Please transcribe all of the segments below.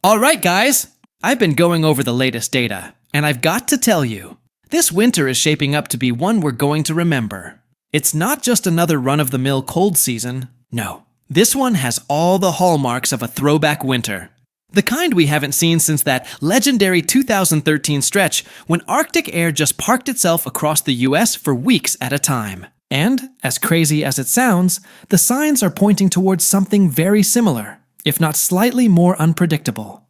Alright guys, I've been going over the latest data, and I've got to tell you, this winter is shaping up to be one we're going to remember. It's not just another run-of-the-mill cold season, no. This one has all the hallmarks of a throwback winter. The kind we haven't seen since that legendary 2013 stretch when Arctic air just parked itself across the US for weeks at a time. And, as crazy as it sounds, the signs are pointing towards something very similar, if not slightly more unpredictable.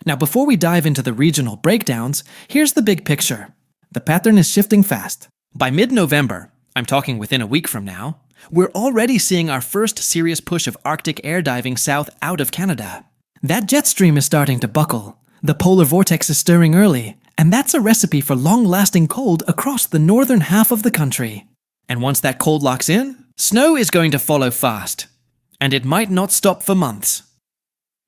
Now, before we dive into the regional breakdowns, here's the big picture. The pattern is shifting fast. By mid-November, I'm talking within a week from now, we're already seeing our first serious push of Arctic air diving south out of Canada. That jet stream is starting to buckle, the polar vortex is stirring early, and that's a recipe for long-lasting cold across the northern half of the country. And once that cold locks in, snow is going to follow fast. And it might not stop for months.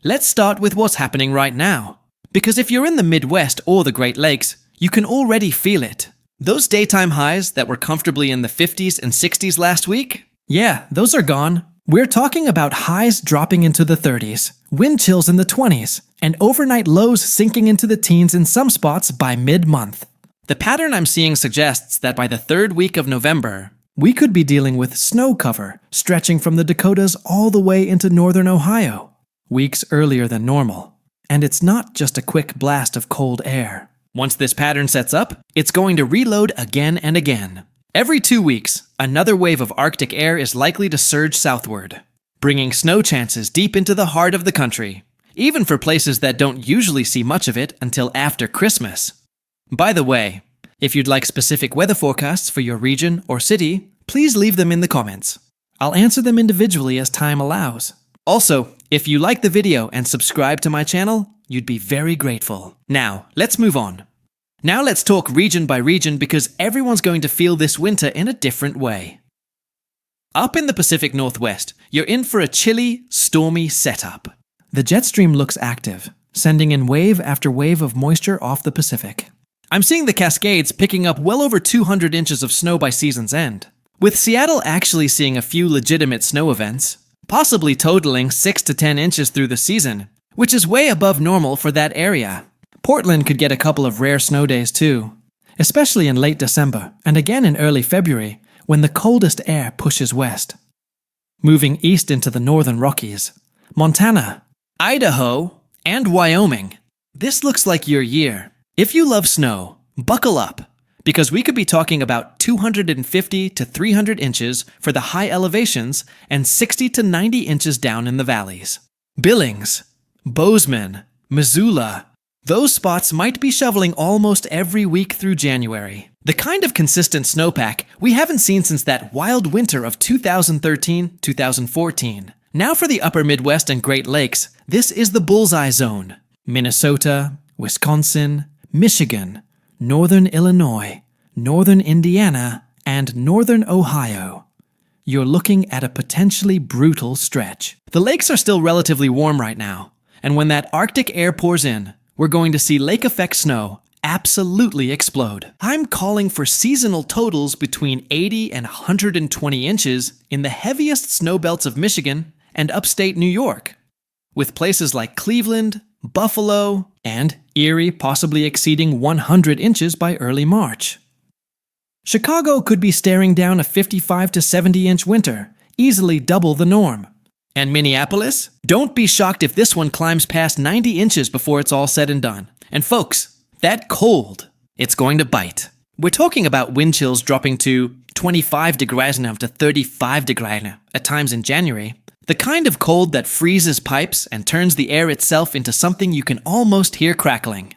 Let's start with what's happening right now. Because if you're in the Midwest or the Great Lakes, you can already feel it. Those daytime highs that were comfortably in the 50s and 60s last week? Yeah, those are gone. We're talking about highs dropping into the 30s, wind chills in the 20s, and overnight lows sinking into the teens in some spots by mid-month. The pattern I'm seeing suggests that by the third week of November, we could be dealing with snow cover stretching from the Dakotas all the way into northern Ohio, weeks earlier than normal. And it's not just a quick blast of cold air. Once this pattern sets up, it's going to reload again and again. Every 2 weeks, another wave of Arctic air is likely to surge southward, bringing snow chances deep into the heart of the country, even for places that don't usually see much of it until after Christmas. By the way, if you'd like specific weather forecasts for your region or city, please leave them in the comments. I'll answer them individually as time allows. Also, if you like the video and subscribe to my channel, you'd be very grateful. Now, let's move on. Now let's talk region by region because everyone's going to feel this winter in a different way. Up in the Pacific Northwest, you're in for a chilly, stormy setup. The jet stream looks active, sending in wave after wave of moisture off the Pacific. I'm seeing the Cascades picking up well over 200 inches of snow by season's end, with Seattle actually seeing a few legitimate snow events, possibly totaling 6 to 10 inches through the season, which is way above normal for that area. Portland could get a couple of rare snow days too, especially in late December and again in early February when the coldest air pushes west. Moving east into the northern Rockies, Montana, Idaho, and Wyoming. This looks like your year. If you love snow, buckle up, because we could be talking about 250 to 300 inches for the high elevations and 60 to 90 inches down in the valleys. Billings, Bozeman, Missoula, those spots might be shoveling almost every week through January. The kind of consistent snowpack we haven't seen since that wild winter of 2013-2014. Now for the upper Midwest and Great Lakes, this is the bullseye zone. Minnesota, Wisconsin, Michigan, northern Illinois, northern Indiana, and northern Ohio. You're looking at a potentially brutal stretch. The lakes are still relatively warm right now, and when that Arctic air pours in, we're going to see lake effect snow absolutely explode. I'm calling for seasonal totals between 80 and 120 inches in the heaviest snow belts of Michigan and upstate New York, with places like Cleveland, Buffalo, and Erie possibly exceeding 100 inches by early March. Chicago could be staring down a 55 to 70 inch winter, easily double the norm. And Minneapolis? Don't be shocked if this one climbs past 90 inches before it's all said and done. And folks, that cold, it's going to bite. We're talking about wind chills dropping to 25 degrees now to 35 degrees now, at times in January. The kind of cold that freezes pipes and turns the air itself into something you can almost hear crackling.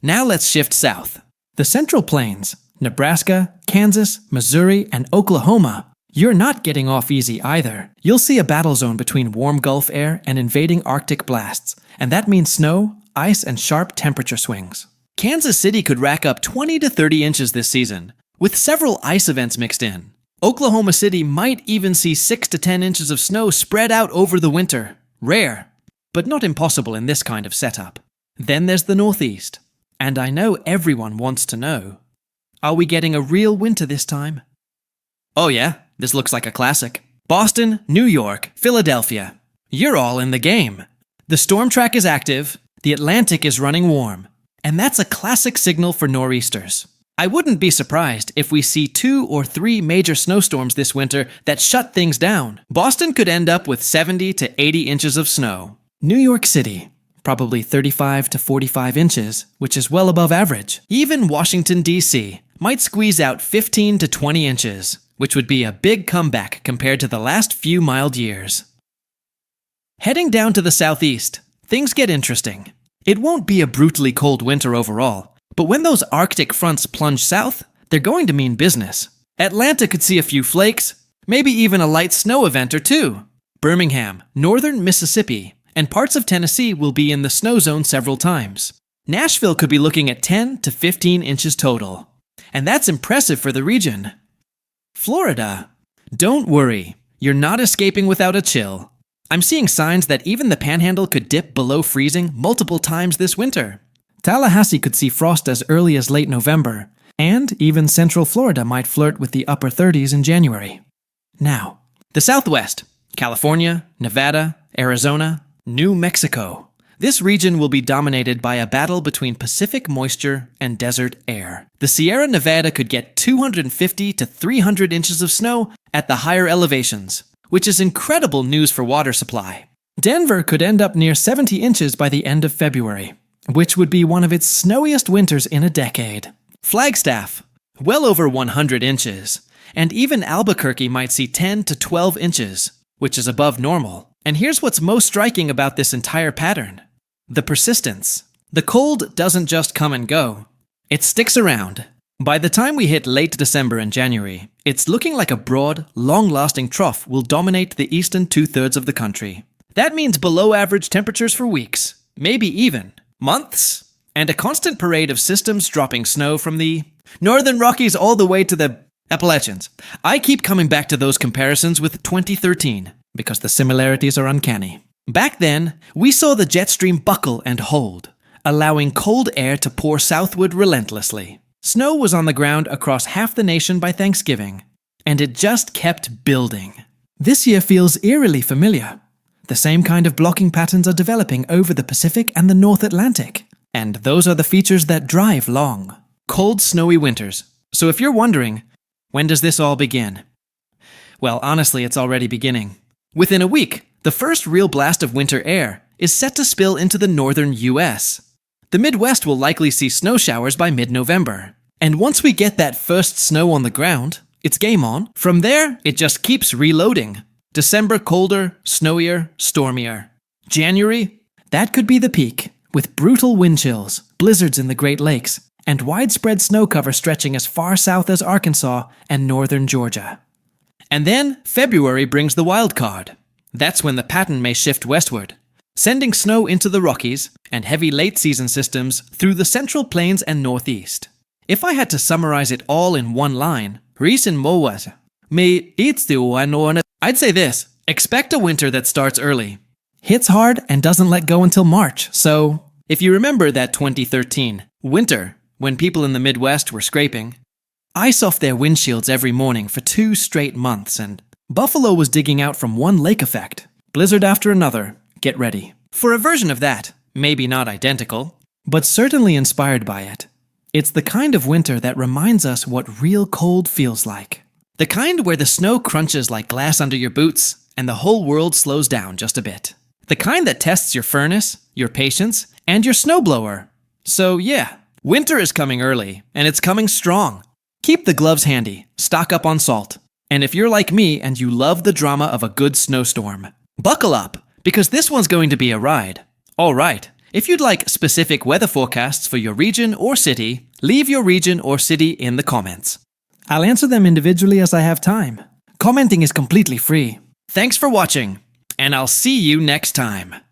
Now let's shift south. The Central Plains, Nebraska, Kansas, Missouri, and Oklahoma. You're not getting off easy either. You'll see a battle zone between warm Gulf air and invading Arctic blasts, and that means snow, ice, and sharp temperature swings. Kansas City could rack up 20 to 30 inches this season, with several ice events mixed in. Oklahoma City might even see 6 to 10 inches of snow spread out over the winter. Rare, but not impossible in this kind of setup. Then there's the Northeast, and I know everyone wants to know. Are we getting a real winter this time? Oh yeah, this looks like a classic. Boston, New York, Philadelphia. You're all in the game. The storm track is active, the Atlantic is running warm, and that's a classic signal for nor'easters. I wouldn't be surprised if we see 2 or 3 major snowstorms this winter that shut things down. Boston could end up with 70 to 80 inches of snow. New York City, probably 35 to 45 inches, which is well above average. Even Washington, D.C. might squeeze out 15 to 20 inches, which would be a big comeback compared to the last few mild years. Heading down to the southeast, things get interesting. It won't be a brutally cold winter overall, but when those Arctic fronts plunge south, they're going to mean business. Atlanta could see a few flakes, maybe even a light snow event or two. Birmingham, northern Mississippi, and parts of Tennessee will be in the snow zone several times. Nashville could be looking at 10 to 15 inches total. And that's impressive for the region. Florida. Don't worry, you're not escaping without a chill. I'm seeing signs that even the Panhandle could dip below freezing multiple times this winter. Tallahassee could see frost as early as late November, and even Central Florida might flirt with the upper 30s in January. Now, the Southwest, California, Nevada, Arizona, New Mexico. This region will be dominated by a battle between Pacific moisture and desert air. The Sierra Nevada could get 250 to 300 inches of snow at the higher elevations, which is incredible news for water supply. Denver could end up near 70 inches by the end of February, which would be one of its snowiest winters in a decade. Flagstaff, well over 100 inches, and even Albuquerque might see 10 to 12 inches, which is above normal. And here's what's most striking about this entire pattern: the persistence. The cold doesn't just come and go. It sticks around. By the time we hit late December and January, it's looking like a broad, long-lasting trough will dominate the eastern two-thirds of the country. That means below-average temperatures for weeks, maybe even months, and a constant parade of systems dropping snow from the northern Rockies all the way to the Appalachians. I keep coming back to those comparisons with 2013 because the similarities are uncanny. Back then, we saw the jet stream buckle and hold, allowing cold air to pour southward relentlessly. Snow was on the ground across half the nation by Thanksgiving, and it just kept building. This year feels eerily familiar. The same kind of blocking patterns are developing over the Pacific and the North Atlantic, and those are the features that drive long, cold, snowy winters. So if you're wondering, when does this all begin? Well, honestly, it's already beginning. Within a week, the first real blast of winter air is set to spill into the northern U.S. The Midwest will likely see snow showers by mid-November. And once we get that first snow on the ground, it's game on. From there, it just keeps reloading. December colder, snowier, stormier. January, that could be the peak, with brutal wind chills, blizzards in the Great Lakes, and widespread snow cover stretching as far south as Arkansas and northern Georgia. And then, February brings the wild card. That's when the pattern may shift westward, sending snow into the Rockies and heavy late-season systems through the Central Plains and Northeast. If I had to summarize it all in one line, I'd say this: expect a winter that starts early, hits hard, and doesn't let go until March. So, if you remember that 2013 winter, when people in the Midwest were scraping ice off their windshields every morning for 2 straight months, and Buffalo was digging out from one lake effect, blizzard after another, get ready for a version of that. Maybe not identical, but certainly inspired by it. It's the kind of winter that reminds us what real cold feels like. The kind where the snow crunches like glass under your boots and the whole world slows down just a bit. The kind that tests your furnace, your patience, and your snowblower. So yeah, winter is coming early, and it's coming strong. Keep the gloves handy, stock up on salt. And if you're like me and you love the drama of a good snowstorm, buckle up, because this one's going to be a ride. All right, if you'd like specific weather forecasts for your region or city, leave your region or city in the comments. I'll answer them individually as I have time. Commenting is completely free. Thanks for watching, and I'll see you next time.